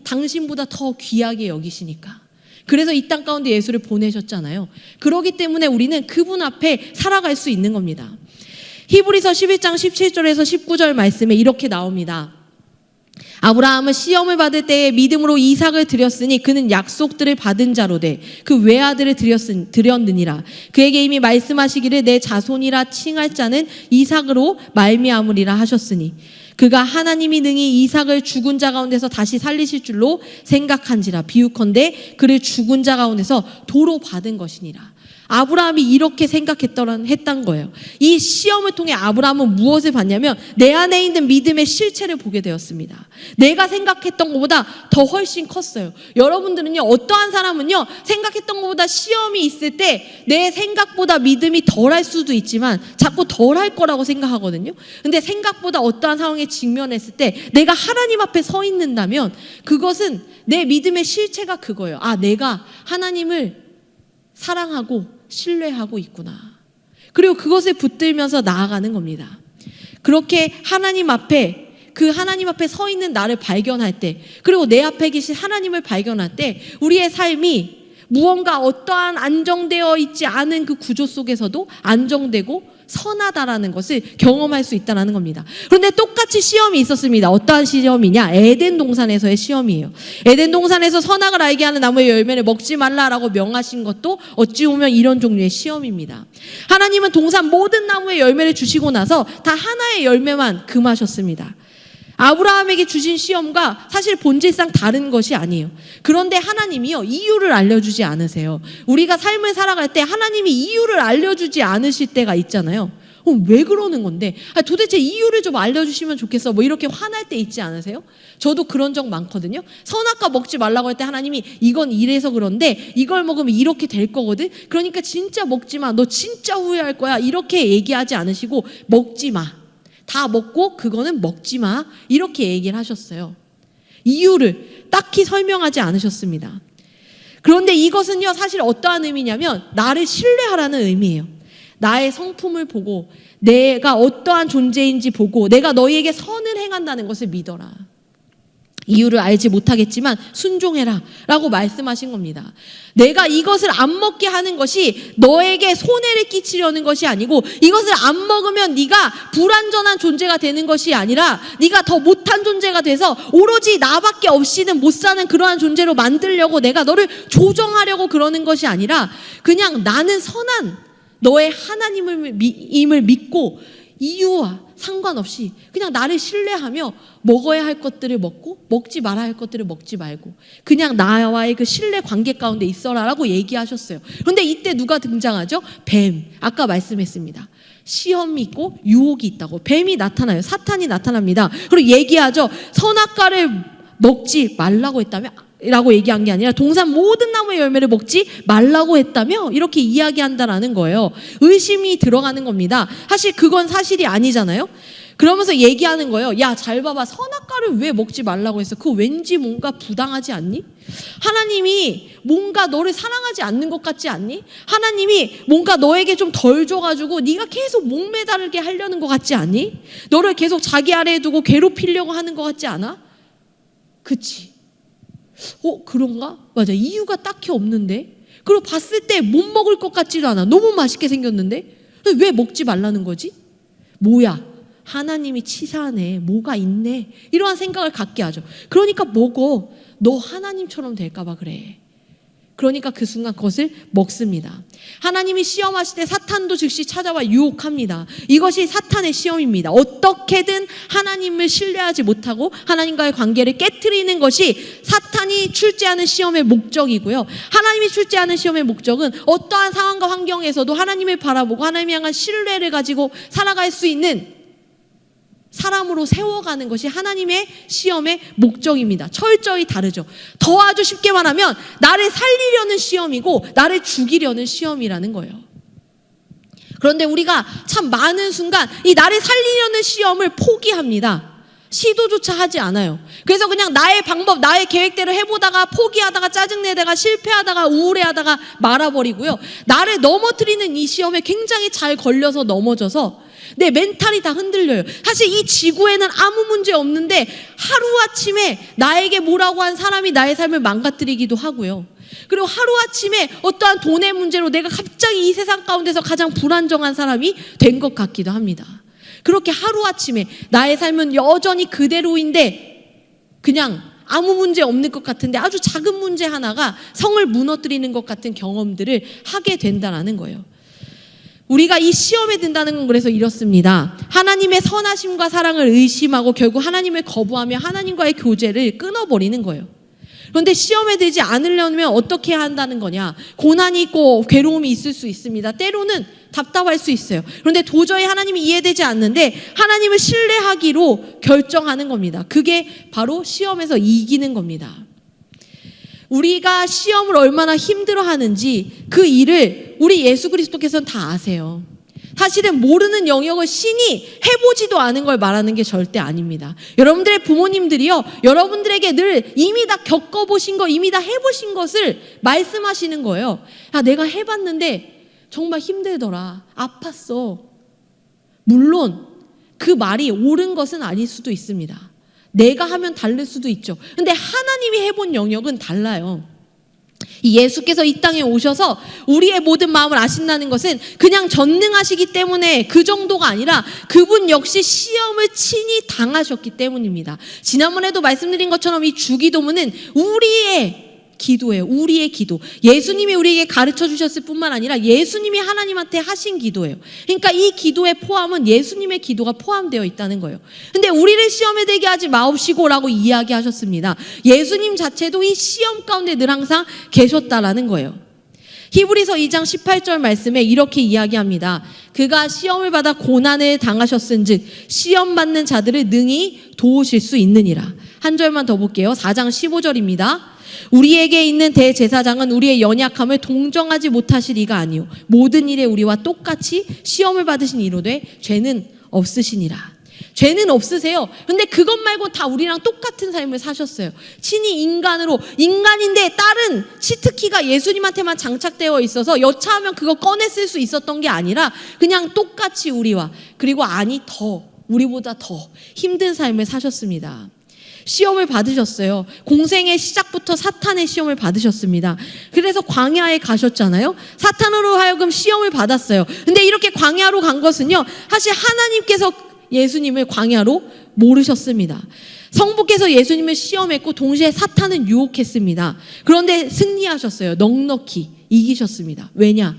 [SPEAKER 1] 당신보다 더 귀하게 여기시니까. 그래서 이 땅 가운데 예수를 보내셨잖아요. 그렇기 때문에 우리는 그분 앞에 살아갈 수 있는 겁니다. 히브리서 11장 17절에서 19절 말씀에 이렇게 나옵니다. 아브라함은 시험을 받을 때에 믿음으로 이삭을 드렸으니 그는 약속들을 받은 자로 돼 그 외아들을 드렸느니라. 그에게 이미 말씀하시기를 내 자손이라 칭할 자는 이삭으로 말미암으리라 하셨으니 그가 하나님이 능히 이삭을 죽은 자 가운데서 다시 살리실 줄로 생각한지라. 비유컨대 그를 죽은 자 가운데서 도로 받은 것이니라. 아브라함이 이렇게 했던 거예요. 이 시험을 통해 아브라함은 무엇을 봤냐면 내 안에 있는 믿음의 실체를 보게 되었습니다. 내가 생각했던 것보다 더 훨씬 컸어요. 여러분들은요, 어떠한 사람은요, 생각했던 것보다 시험이 있을 때 내 생각보다 믿음이 덜할 수도 있지만 자꾸 덜할 거라고 생각하거든요. 근데 생각보다 어떠한 상황에 직면했을 때 내가 하나님 앞에 서 있는다면 그것은 내 믿음의 실체가 그거예요. 아, 내가 하나님을 사랑하고 신뢰하고 있구나. 그리고 그것을 붙들면서 나아가는 겁니다. 그렇게 하나님 앞에 서 있는 나를 발견할 때, 그리고 내 앞에 계신 하나님을 발견할 때 우리의 삶이 무언가 어떠한 안정되어 있지 않은 그 구조 속에서도 안정되고 선하다라는 것을 경험할 수 있다는 겁니다. 그런데 똑같이 시험이 있었습니다. 어떠한 시험이냐? 에덴 동산에서의 시험이에요. 에덴 동산에서 선악을 알게 하는 나무의 열매를 먹지 말라라고 명하신 것도 어찌 보면 이런 종류의 시험입니다. 하나님은 동산 모든 나무의 열매를 주시고 나서 다 하나의 열매만 금하셨습니다. 아브라함에게 주신 시험과 사실 본질상 다른 것이 아니에요. 그런데 하나님이요, 이유를 알려주지 않으세요. 우리가 삶을 살아갈 때 하나님이 이유를 알려주지 않으실 때가 있잖아요. 왜 그러는 건데? 도대체 이유를 좀 알려주시면 좋겠어. 뭐 이렇게 화날 때 있지 않으세요? 저도 그런 적 많거든요. 선악과 먹지 말라고 할 때 하나님이 이건 이래서 그런데 이걸 먹으면 이렇게 될 거거든. 그러니까 진짜 먹지 마. 너 진짜 후회할 거야. 이렇게 얘기하지 않으시고 먹지 마. 다 먹고 그거는 먹지 마. 이렇게 얘기를 하셨어요. 이유를 딱히 설명하지 않으셨습니다. 그런데 이것은요, 사실 어떠한 의미냐면 나를 신뢰하라는 의미예요. 나의 성품을 보고 내가 어떠한 존재인지 보고 내가 너희에게 선을 행한다는 것을 믿어라. 이유를 알지 못하겠지만 순종해라 라고 말씀하신 겁니다. 내가 이것을 안 먹게 하는 것이 너에게 손해를 끼치려는 것이 아니고, 이것을 안 먹으면 네가 불완전한 존재가 되는 것이 아니라 네가 더 못한 존재가 돼서 오로지 나밖에 없이는 못 사는 그러한 존재로 만들려고 내가 너를 조정하려고 그러는 것이 아니라 그냥 나는 선한 너의 하나님을 믿고 이유와 상관없이 그냥 나를 신뢰하며 먹어야 할 것들을 먹고 먹지 말아야 할 것들을 먹지 말고 그냥 나와의 그 신뢰 관계 가운데 있어라라고 얘기하셨어요. 그런데 이때 누가 등장하죠? 뱀. 아까 말씀했습니다. 시험이 있고 유혹이 있다고. 뱀이 나타나요. 사탄이 나타납니다. 그리고 얘기하죠. 선악과를 먹지 말라고 했다며? 라고 얘기한 게 아니라 동산 모든 나무의 열매를 먹지 말라고 했다며? 이렇게 이야기한다라는 거예요. 의심이 들어가는 겁니다. 사실 그건 사실이 아니잖아요. 그러면서 얘기하는 거예요. 야, 잘 봐봐. 선악과를 왜 먹지 말라고 했어? 그거 왠지 뭔가 부당하지 않니? 하나님이 뭔가 너를 사랑하지 않는 것 같지 않니? 하나님이 뭔가 너에게 좀 덜 줘가지고 네가 계속 목매달게 하려는 것 같지 않니? 너를 계속 자기 아래에 두고 괴롭히려고 하는 것 같지 않아? 그치? 그런가? 맞아. 이유가 딱히 없는데? 그리고 봤을 때 못 먹을 것 같지도 않아. 너무 맛있게 생겼는데? 왜 먹지 말라는 거지? 뭐야? 하나님이 치사하네. 뭐가 있네. 이러한 생각을 갖게 하죠. 그러니까 먹어. 너 하나님처럼 될까 봐 그래. 그러니까 그 순간 그것을 먹습니다. 하나님이 시험하실 때 사탄도 즉시 찾아와 유혹합니다. 이것이 사탄의 시험입니다. 어떻게든 하나님을 신뢰하지 못하고 하나님과의 관계를 깨트리는 것이 사탄이 출제하는 시험의 목적이고요. 하나님이 출제하는 시험의 목적은 어떠한 상황과 환경에서도 하나님을 바라보고 하나님을 향한 신뢰를 가지고 살아갈 수 있는 사람으로 세워가는 것이 하나님의 시험의 목적입니다. 철저히 다르죠. 더 아주 쉽게 말하면 나를 살리려는 시험이고 나를 죽이려는 시험이라는 거예요. 그런데 우리가 참 많은 순간 이 나를 살리려는 시험을 포기합니다. 시도조차 하지 않아요. 그래서 그냥 나의 방법, 나의 계획대로 해보다가 포기하다가 짜증내다가 실패하다가 우울해하다가 말아버리고요. 나를 넘어뜨리는 이 시험에 굉장히 잘 걸려서 넘어져서 내 멘탈이 다 흔들려요. 사실 이 지구에는 아무 문제 없는데 하루아침에 나에게 뭐라고 한 사람이 나의 삶을 망가뜨리기도 하고요. 그리고 하루아침에 어떠한 돈의 문제로 내가 갑자기 이 세상 가운데서 가장 불안정한 사람이 된 것 같기도 합니다. 그렇게 하루아침에 나의 삶은 여전히 그대로인데 그냥 아무 문제 없는 것 같은데 아주 작은 문제 하나가 성을 무너뜨리는 것 같은 경험들을 하게 된다는 거예요. 우리가 이 시험에 든다는 건 그래서 이렇습니다. 하나님의 선하심과 사랑을 의심하고 결국 하나님을 거부하며 하나님과의 교제를 끊어버리는 거예요. 그런데 시험에 들지 않으려면 어떻게 해야 한다는 거냐? 고난이 있고 괴로움이 있을 수 있습니다. 때로는 답답할 수 있어요. 그런데 도저히 하나님이 이해되지 않는데 하나님을 신뢰하기로 결정하는 겁니다. 그게 바로 시험에서 이기는 겁니다. 우리가 시험을 얼마나 힘들어하는지 그 일을 우리 예수 그리스도께서는 다 아세요. 사실은 모르는 영역을 신이 해보지도 않은 걸 말하는 게 절대 아닙니다. 여러분들의 부모님들이요, 여러분들에게 늘 이미 다 겪어보신 거, 이미 다 해보신 것을 말씀하시는 거예요. 야, 내가 해봤는데 정말 힘들더라. 아팠어. 물론 그 말이 옳은 것은 아닐 수도 있습니다. 내가 하면 다를 수도 있죠. 근데 하나님이 해본 영역은 달라요. 이 예수께서 이 땅에 오셔서 우리의 모든 마음을 아신다는 것은 그냥 전능하시기 때문에 그 정도가 아니라 그분 역시 시험을 친히 당하셨기 때문입니다. 지난번에도 말씀드린 것처럼 이 주기도문은 우리의 기도예요. 우리의 기도. 예수님이 우리에게 가르쳐 주셨을 뿐만 아니라 예수님이 하나님한테 하신 기도예요. 그러니까 이 기도의 포함은 예수님의 기도가 포함되어 있다는 거예요. 근데 우리를 시험에 들게 하지 마옵시고라고 이야기하셨습니다. 예수님 자체도 이 시험 가운데 늘 항상 계셨다라는 거예요. 히브리서 2장 18절 말씀에 이렇게 이야기합니다. 그가 시험을 받아 고난을 당하셨은즉 시험 받는 자들을 능히 도우실 수 있느니라. 한 절만 더 볼게요. 4장 15절입니다. 우리에게 있는 대제사장은 우리의 연약함을 동정하지 못하실 이가 아니요 모든 일에 우리와 똑같이 시험을 받으신 이로되 죄는 없으시니라. 죄는 없으세요. 근데 그것 말고 다 우리랑 똑같은 삶을 사셨어요. 친히 인간으로, 인간인데 다른 치트키가 예수님한테만 장착되어 있어서 여차하면 그거 꺼내 쓸 수 있었던 게 아니라 그냥 똑같이 우리와, 그리고 우리보다 더 힘든 삶을 사셨습니다. 시험을 받으셨어요. 공생의 시작부터 사탄의 시험을 받으셨습니다. 그래서 광야에 가셨잖아요. 사탄으로 하여금 시험을 받았어요. 근데 이렇게 광야로 간 것은요, 사실 하나님께서 예수님을 광야로 모르셨습니다. 성부께서 예수님을 시험했고 동시에 사탄은 유혹했습니다. 그런데 승리하셨어요. 넉넉히 이기셨습니다. 왜냐?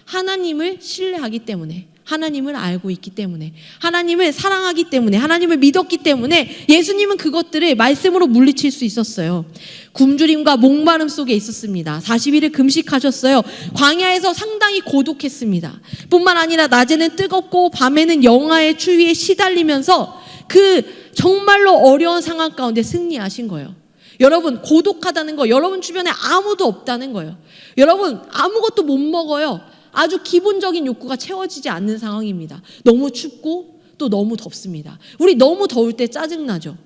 [SPEAKER 1] 하나님을 신뢰하기 때문에, 하나님을 알고 있기 때문에, 하나님을 사랑하기 때문에, 하나님을 믿었기 때문에 예수님은 그것들을 말씀으로 물리칠 수 있었어요. 굶주림과 목마름 속에 있었습니다. 40일을 금식하셨어요. 광야에서 상당히 고독했습니다. 뿐만 아니라 낮에는 뜨겁고 밤에는 영하의 추위에 시달리면서 그 정말로 어려운 상황 가운데 승리하신 거예요. 여러분, 고독하다는 거, 여러분 주변에 아무도 없다는 거예요. 여러분, 아무것도 못 먹어요. 아주 기본적인 욕구가 채워지지 않는 상황입니다. 너무 춥고 또 너무 덥습니다. 우리 너무 더울 때 짜증나죠?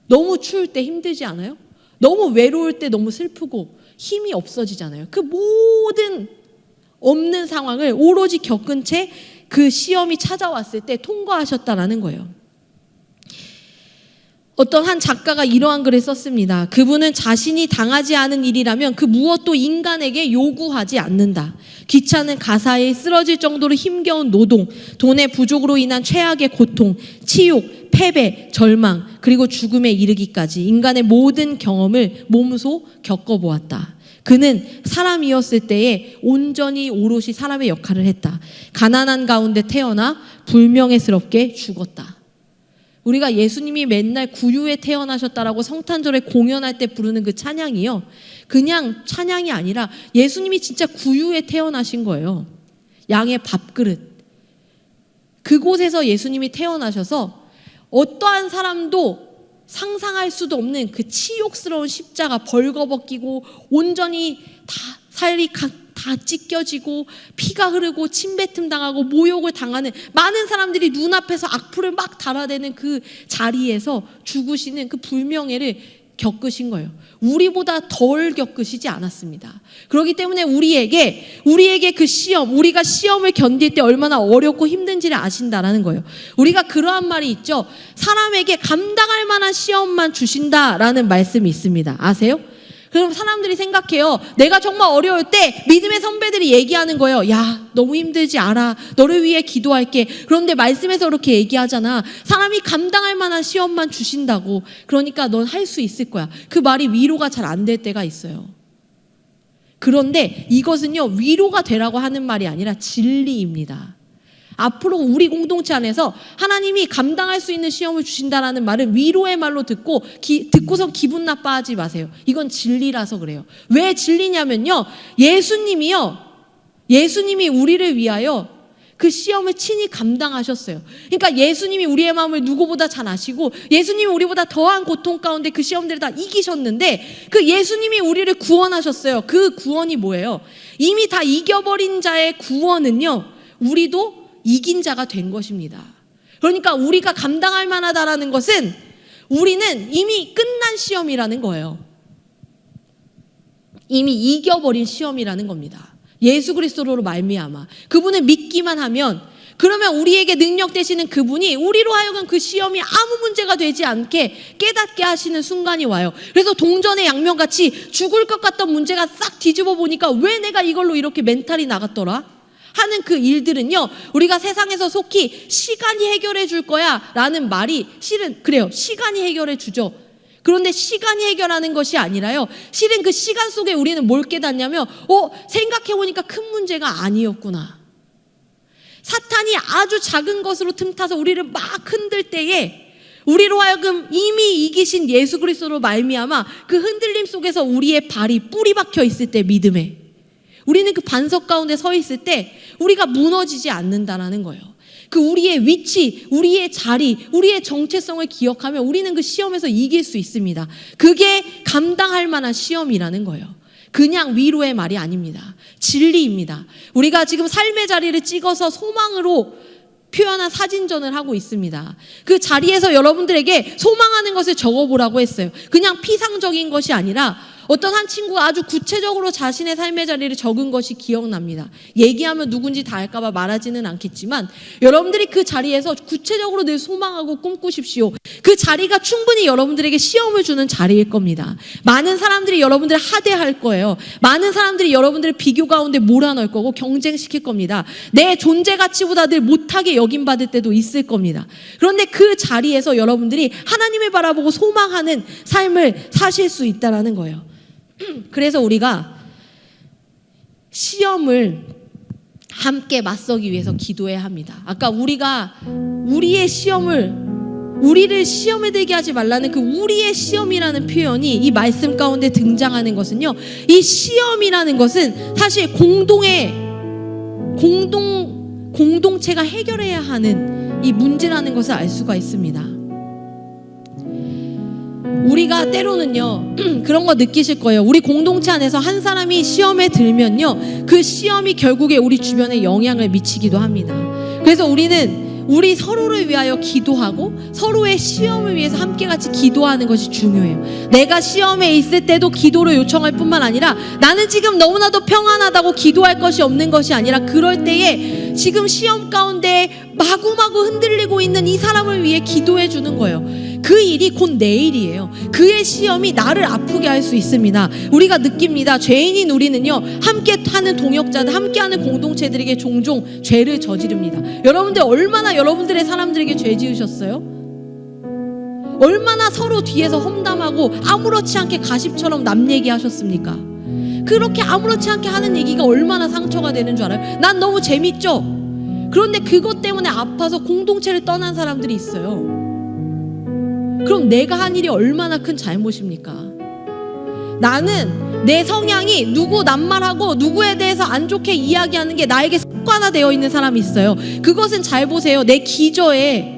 [SPEAKER 1] 너무 추울 때 힘들지 않아요? 너무 외로울 때 너무 슬프고 힘이 없어지잖아요. 그 모든 없는 상황을 오로지 겪은 채 그 시험이 찾아왔을 때 통과하셨다라는 거예요. 어떤 한 작가가 이러한 글을 썼습니다. 그분은 자신이 당하지 않은 일이라면 그 무엇도 인간에게 요구하지 않는다. 귀찮은 가사에 쓰러질 정도로 힘겨운 노동, 돈의 부족으로 인한 최악의 고통, 치욕, 패배, 절망, 그리고 죽음에 이르기까지 인간의 모든 경험을 몸소 겪어보았다. 그는 사람이었을 때에 온전히 오롯이 사람의 역할을 했다. 가난한 가운데 태어나 불명예스럽게 죽었다. 우리가 예수님이 맨날 구유에 태어나셨다라고 성탄절에 공연할 때 부르는 그 찬양이요, 그냥 찬양이 아니라 예수님이 진짜 구유에 태어나신 거예요. 양의 밥그릇. 그곳에서 예수님이 태어나셔서 어떠한 사람도 상상할 수도 없는 그 치욕스러운 십자가 벌거벗기고 온전히 다 살이 다 찢겨지고 피가 흐르고 침뱉음 당하고 모욕을 당하는 많은 사람들이 눈앞에서 악플을 막 달아대는 그 자리에서 죽으시는 그 불명예를 겪으신 거예요. 우리보다 덜 겪으시지 않았습니다. 그렇기 때문에 우리에게 그 시험, 우리가 시험을 견딜 때 얼마나 어렵고 힘든지를 아신다라는 거예요. 우리가 그러한 말이 있죠. 사람에게 감당할 만한 시험만 주신다라는 말씀이 있습니다. 아세요? 그럼 사람들이 생각해요. 내가 정말 어려울 때 믿음의 선배들이 얘기하는 거예요. 야, 너무 힘들지 알아. 너를 위해 기도할게. 그런데 말씀에서 그렇게 얘기하잖아. 사람이 감당할 만한 시험만 주신다고. 그러니까 넌 할 수 있을 거야. 그 말이 위로가 잘 안 될 때가 있어요. 그런데 이것은요, 위로가 되라고 하는 말이 아니라 진리입니다. 앞으로 우리 공동체 안에서 하나님이 감당할 수 있는 시험을 주신다라는 말은 위로의 말로 듣고서 기분 나빠하지 마세요. 이건 진리라서 그래요. 왜 진리냐면요, 예수님이 우리를 위하여 그 시험을 친히 감당하셨어요. 그러니까 예수님이 우리의 마음을 누구보다 잘 아시고 예수님이 우리보다 더한 고통 가운데 그 시험들을 다 이기셨는데 그 예수님이 우리를 구원하셨어요. 그 구원이 뭐예요? 이미 다 이겨버린 자의 구원은요, 우리도 이긴 자가 된 것입니다. 그러니까 우리가 감당할 만하다라는 것은 우리는 이미 끝난 시험이라는 거예요. 이미 이겨버린 시험이라는 겁니다. 예수 그리스도로 말미암아 그분을 믿기만 하면, 그러면 우리에게 능력 되시는 그분이 우리로 하여금 그 시험이 아무 문제가 되지 않게 깨닫게 하시는 순간이 와요. 그래서 동전의 양면같이 죽을 것 같던 문제가 싹 뒤집어 보니까 왜 내가 이걸로 이렇게 멘탈이 나갔더라 하는 그 일들은요, 우리가 세상에서 속히 시간이 해결해 줄 거야 라는 말이 실은 그래요. 시간이 해결해 주죠. 그런데 시간이 해결하는 것이 아니라요, 실은 그 시간 속에 우리는 뭘 깨닫냐면 생각해 보니까 큰 문제가 아니었구나. 사탄이 아주 작은 것으로 틈타서 우리를 막 흔들 때에 우리로 하여금 이미 이기신 예수 그리스도로 말미암아 그 흔들림 속에서 우리의 발이 뿌리 박혀 있을 때, 믿음에 우리는 그 반석 가운데 서 있을 때 우리가 무너지지 않는다라는 거예요. 그 우리의 위치, 우리의 자리, 우리의 정체성을 기억하면 우리는 그 시험에서 이길 수 있습니다. 그게 감당할 만한 시험이라는 거예요. 그냥 위로의 말이 아닙니다. 진리입니다. 우리가 지금 삶의 자리를 찍어서 소망으로 표현한 사진전을 하고 있습니다. 그 자리에서 여러분들에게 소망하는 것을 적어보라고 했어요. 그냥 피상적인 것이 아니라 어떤 한 친구가 아주 구체적으로 자신의 삶의 자리를 적은 것이 기억납니다. 얘기하면 누군지 다 알까봐 말하지는 않겠지만 여러분들이 그 자리에서 구체적으로 늘 소망하고 꿈꾸십시오. 그 자리가 충분히 여러분들에게 시험을 주는 자리일 겁니다. 많은 사람들이 여러분들을 하대할 거예요. 많은 사람들이 여러분들을 비교 가운데 몰아넣을 거고 경쟁시킬 겁니다. 내 존재 가치보다 늘 못하게 여김받을 때도 있을 겁니다. 그런데 그 자리에서 여러분들이 하나님을 바라보고 소망하는 삶을 사실 수 있다는 거예요. 그래서 우리가 시험을 함께 맞서기 위해서 기도해야 합니다. 아까 우리가 우리를 시험에 들게 하지 말라는 그 우리의 시험이라는 표현이 이 말씀 가운데 등장하는 것은요, 이 시험이라는 것은 사실 공동체가 해결해야 하는 이 문제라는 것을 알 수가 있습니다. 우리가 때로는요 그런 거 느끼실 거예요. 우리 공동체 안에서 한 사람이 시험에 들면요, 그 시험이 결국에 우리 주변에 영향을 미치기도 합니다. 그래서 우리는 우리 서로를 위하여 기도하고 서로의 시험을 위해서 함께 같이 기도하는 것이 중요해요. 내가 시험에 있을 때도 기도를 요청할 뿐만 아니라 나는 지금 너무나도 평안하다고 기도할 것이 없는 것이 아니라 그럴 때에 지금 시험 가운데 마구마구 흔들리고 있는 이 사람을 위해 기도해 주는 거예요. 그 일이 곧 내 일이에요. 그의 시험이 나를 아프게 할 수 있습니다. 우리가 느낍니다. 죄인인 우리는요, 함께 하는 동역자들, 함께 하는 공동체들에게 종종 죄를 저지릅니다. 여러분들 얼마나 여러분들의 사람들에게 죄 지으셨어요? 얼마나 서로 뒤에서 험담하고 아무렇지 않게 가십처럼 남 얘기하셨습니까? 그렇게 아무렇지 않게 하는 얘기가 얼마나 상처가 되는 줄 알아요? 난 너무 재밌죠? 그런데 그것 때문에 아파서 공동체를 떠난 사람들이 있어요. 그럼 내가 한 일이 얼마나 큰 잘못입니까? 나는 내 성향이 누구 낱말하고 누구에 대해서 안 좋게 이야기하는 게 나에게 습관화되어 있는 사람이 있어요. 그것은 잘 보세요. 내 기저에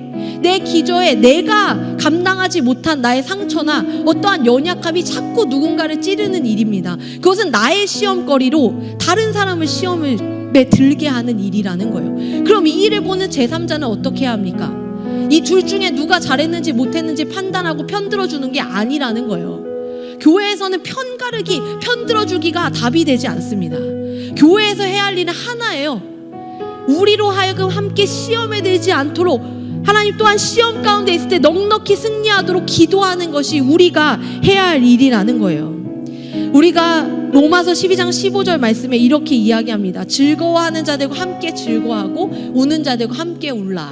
[SPEAKER 1] 내가 감당하지 못한 나의 상처나 어떠한 연약함이 자꾸 누군가를 찌르는 일입니다. 그것은 나의 시험거리로 다른 사람을 시험에 들게 하는 일이라는 거예요. 그럼 이 일을 보는 제3자는 어떻게 해야 합니까? 이 둘 중에 누가 잘했는지 못했는지 판단하고 편들어주는 게 아니라는 거예요. 교회에서는 편들어주기가 답이 되지 않습니다. 교회에서 해야 할 일은 하나예요. 우리로 하여금 함께 시험에 들지 않도록 하나님 또한 시험 가운데 있을 때 넉넉히 승리하도록 기도하는 것이 우리가 해야 할 일이라는 거예요. 우리가 로마서 12장 15절 말씀에 이렇게 이야기합니다. 즐거워하는 자들과 함께 즐거워하고 우는 자들과 함께 울라.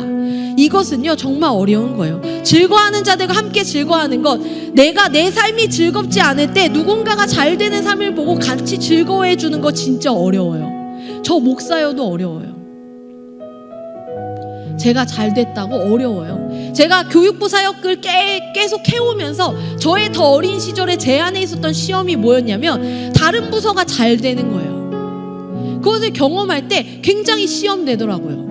[SPEAKER 1] 이것은요 정말 어려운 거예요. 즐거워하는 자들과 함께 즐거워하는 것, 내가 내 삶이 즐겁지 않을 때 누군가가 잘 되는 삶을 보고 같이 즐거워해 주는 거 진짜 어려워요. 저 목사여도 어려워요. 제가 잘 됐다고 어려워요. 제가 교육부 사역을 계속 해오면서 저의 더 어린 시절에 제 안에 있었던 시험이 뭐였냐면 다른 부서가 잘 되는 거예요. 그것을 경험할 때 굉장히 시험되더라고요.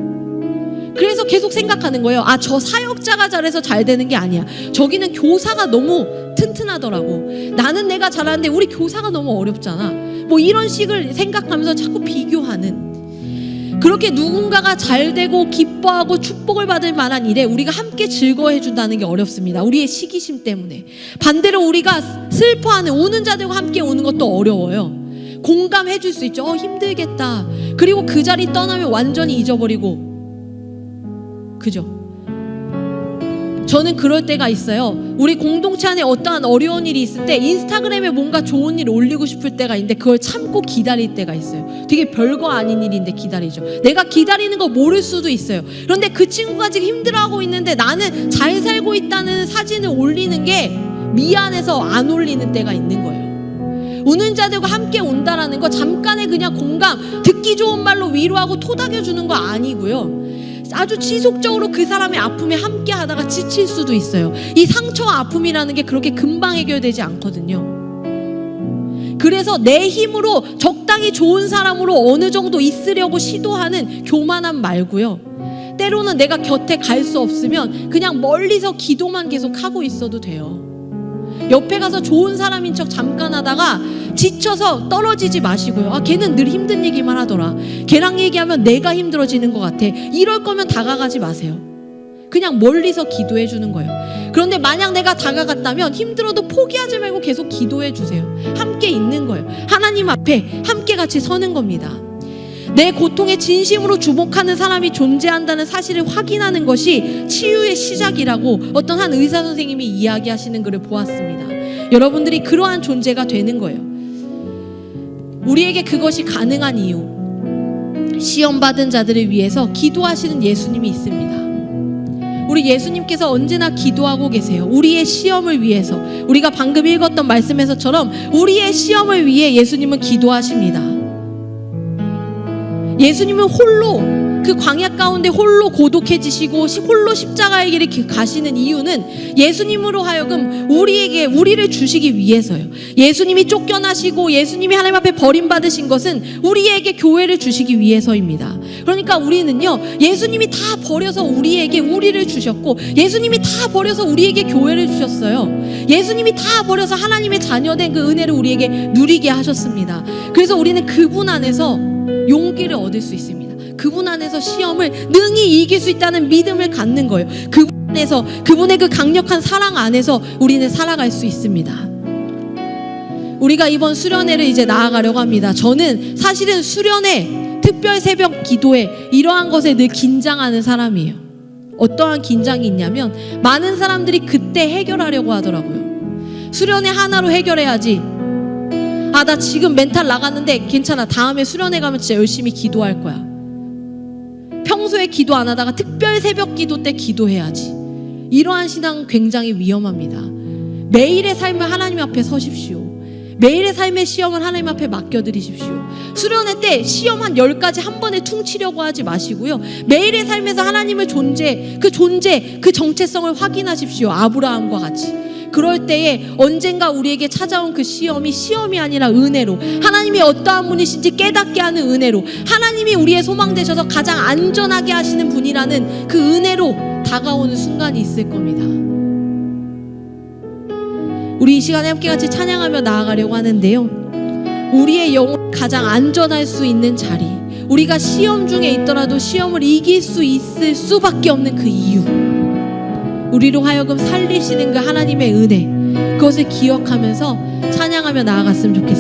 [SPEAKER 1] 그래서 계속 생각하는 거예요. 아, 저 사역자가 잘해서 잘 되는 게 아니야. 저기는 교사가 너무 튼튼하더라고. 나는 내가 잘하는데 우리 교사가 너무 어렵잖아. 뭐 이런 식을 생각하면서 자꾸 비교하는, 그렇게 누군가가 잘 되고 기뻐하고 축복을 받을 만한 일에 우리가 함께 즐거워해 준다는 게 어렵습니다. 우리의 시기심 때문에. 반대로 우리가 슬퍼하는 우는 자들과 함께 우는 것도 어려워요. 공감해 줄 수 있죠. 힘들겠다. 그리고 그 자리 떠나면 완전히 잊어버리고. 그죠? 저는 그럴 때가 있어요. 우리 공동체 안에 어떠한 어려운 일이 있을 때 인스타그램에 뭔가 좋은 일 올리고 싶을 때가 있는데 그걸 참고 기다릴 때가 있어요. 되게 별거 아닌 일인데 기다리죠. 내가 기다리는 거 모를 수도 있어요. 그런데 그 친구가 지금 힘들어하고 있는데 나는 잘 살고 있다는 사진을 올리는 게 미안해서 안 올리는 때가 있는 거예요. 우는 자들과 함께 온다라는 거 잠깐의 그냥 공감, 듣기 좋은 말로 위로하고 토닥여주는 거 아니고요. 아주 지속적으로 그 사람의 아픔에 함께 하다가 지칠 수도 있어요. 이 상처와 아픔이라는 게 그렇게 금방 해결되지 않거든요. 그래서 내 힘으로 적당히 좋은 사람으로 어느 정도 있으려고 시도하는 교만함 말고요. 때로는 내가 곁에 갈 수 없으면 그냥 멀리서 기도만 계속 하고 있어도 돼요. 옆에 가서 좋은 사람인 척 잠깐 하다가 지쳐서 떨어지지 마시고요. 아, 걔는 늘 힘든 얘기만 하더라. 걔랑 얘기하면 내가 힘들어지는 것 같아. 이럴 거면 다가가지 마세요. 그냥 멀리서 기도해 주는 거예요. 그런데 만약 내가 다가갔다면 힘들어도 포기하지 말고 계속 기도해 주세요. 함께 있는 거예요. 하나님 앞에 함께 같이 서는 겁니다. 내 고통에 진심으로 주목하는 사람이 존재한다는 사실을 확인하는 것이 치유의 시작이라고 어떤 한 의사 선생님이 이야기하시는 글을 보았습니다. 여러분들이 그러한 존재가 되는 거예요. 우리에게 그것이 가능한 이유, 시험받은 자들을 위해서 기도하시는 예수님이 있습니다. 우리 예수님께서 언제나 기도하고 계세요. 우리의 시험을 위해서. 우리가 방금 읽었던 말씀에서처럼 우리의 시험을 위해 예수님은 기도하십니다. 예수님은 홀로 그 광야 가운데 홀로 고독해지시고 홀로 십자가의 길을 가시는 이유는 예수님으로 하여금 우리를 주시기 위해서요. 예수님이 쫓겨나시고 예수님이 하나님 앞에 버림받으신 것은 우리에게 교회를 주시기 위해서입니다. 그러니까 우리는요, 예수님이 다 버려서 우리에게 우리를 주셨고, 예수님이 다 버려서 우리에게 교회를 주셨어요. 예수님이 다 버려서 하나님의 자녀된 그 은혜를 우리에게 누리게 하셨습니다. 그래서 우리는 그분 안에서 용기를 얻을 수 있습니다. 그분 안에서 시험을 능히 이길 수 있다는 믿음을 갖는 거예요. 그분 안에서, 그분의 그 강력한 사랑 안에서 우리는 살아갈 수 있습니다. 우리가 이번 수련회를 이제 나아가려고 합니다. 저는 사실은 수련회, 특별 새벽 기도회 이러한 것에 늘 긴장하는 사람이에요. 어떠한 긴장이 있냐면 많은 사람들이 그때 해결하려고 하더라고요. 수련회 하나로 해결해야지. 아, 나 지금 멘탈 나갔는데 괜찮아. 다음에 수련회 가면 진짜 열심히 기도할 거야. 평소에 기도 안 하다가 특별 새벽 기도 때 기도해야지. 이러한 신앙은 굉장히 위험합니다. 매일의 삶을 하나님 앞에 서십시오. 매일의 삶의 시험을 하나님 앞에 맡겨드리십시오. 수련회 때 시험 한 10가지 한 번에 퉁치려고 하지 마시고요. 매일의 삶에서 하나님의 존재, 그 정체성을 확인하십시오. 아브라함과 같이. 그럴 때에 언젠가 우리에게 찾아온 그 시험이 아니라 은혜로, 하나님이 어떠한 분이신지 깨닫게 하는 은혜로, 하나님이 우리의 소망 되셔서 가장 안전하게 하시는 분이라는 그 은혜로 다가오는 순간이 있을 겁니다. 우리 이 시간에 함께 같이 찬양하며 나아가려고 하는데요, 우리의 영혼이 가장 안전할 수 있는 자리, 우리가 시험 중에 있더라도 시험을 이길 수 있을 수밖에 없는 그 이유, 우리로 하여금 살리시는 그 하나님의 은혜, 그것을 기억하면서 찬양하며 나아갔으면 좋겠습니다.